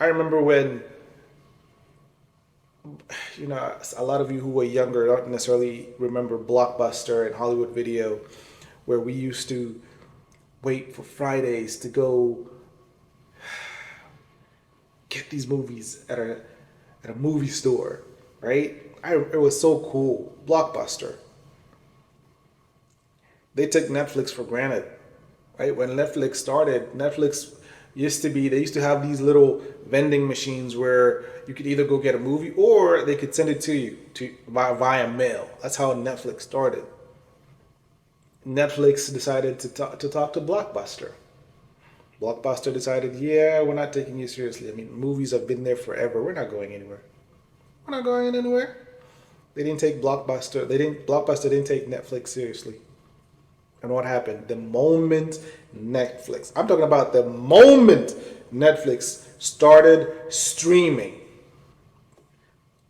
I remember when, a lot of you who were younger don't necessarily remember Blockbuster and Hollywood Video, where we used to wait for Fridays to go get these movies at a movie store, right? It was so cool. Blockbuster. They took Netflix for granted, right? When Netflix started, Netflix they used to have these little vending machines where you could either go get a movie or they could send it to you via mail. That's how Netflix started. Netflix decided to talk to Blockbuster. Blockbuster decided, yeah, we're not taking you seriously. I mean, movies have been there forever. We're not going anywhere. We're not going anywhere. They didn't take Blockbuster. Blockbuster didn't take Netflix seriously. And what happened? The moment Netflix, I'm talking about the moment Netflix started streaming,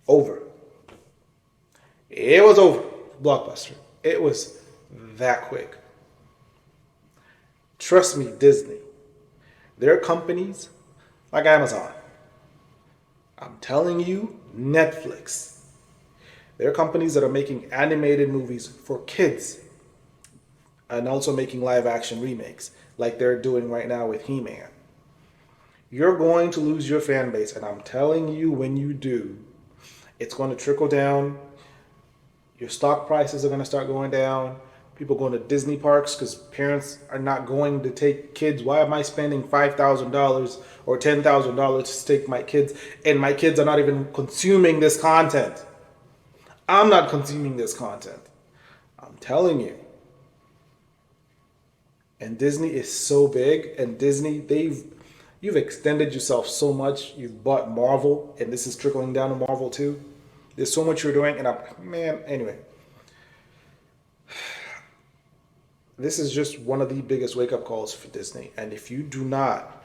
over. It was over. Blockbuster. It was that quick. Trust me, Disney. There are companies like Amazon. I'm telling you, Netflix. There are companies that are making animated movies for kids and also making live action remakes like they're doing right now with He-Man. You're going to lose your fan base, and I'm telling you, when you do, it's going to trickle down. Your stock prices are going to start going down. People going to Disney parks because parents are not going to take kids. Why am I spending $5,000 or $10,000 to take my kids, and my kids are not even consuming this content? I'm not consuming this content. I'm telling you. And Disney is so big, and you've extended yourself so much. You've bought Marvel, and this is trickling down to Marvel too. There's so much you're doing, and anyway. This is just one of the biggest wake-up calls for Disney. And if you do not,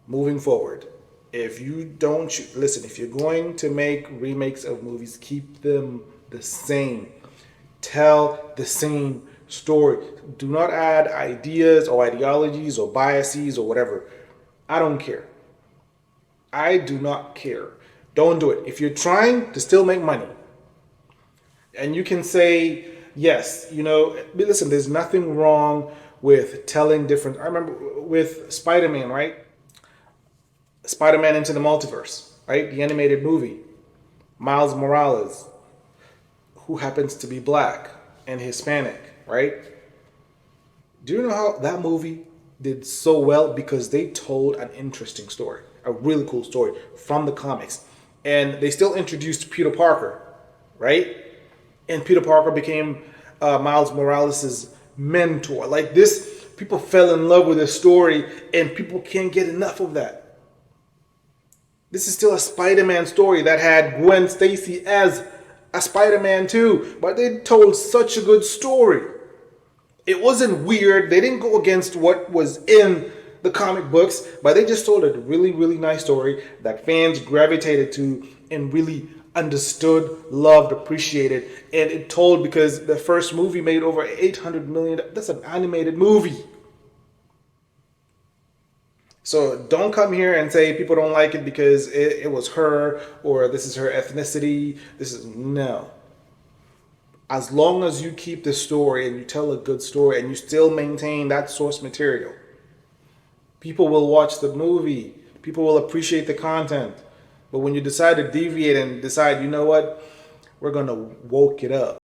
moving forward, if you don't, listen, if you're going to make remakes of movies, keep them the same. Tell the same story. Do not add ideas or ideologies or biases or whatever. I don't care. I do not care. Don't do it. If you're trying to still make money, and you can say, yes, listen, there's nothing wrong with telling different. I remember with Spider-Man, right? Spider-Man Into the Multiverse, right? The animated movie. Miles Morales, who happens to be black and Hispanic, right? Do you know how that movie did so well? Because they told an interesting story, a really cool story from the comics. And they still introduced Peter Parker, right? And Peter Parker became Miles Morales' mentor. Like this, people fell in love with this story, and people can't get enough of that. This is still a Spider-Man story that had Gwen Stacy as a Spider-Man too, but they told such a good story. It wasn't weird. They didn't go against what was in the comic books, but they just told a really, really nice story that fans gravitated to and really understood, loved, appreciated. And it told because the first movie made over $800 million. That's an animated movie. So don't come here and say people don't like it because it was her or this is her ethnicity. No. As long as you keep the story and you tell a good story and you still maintain that source material, people will watch the movie. People will appreciate the content. But when you decide to deviate and decide, you know what, we're going to woke it up.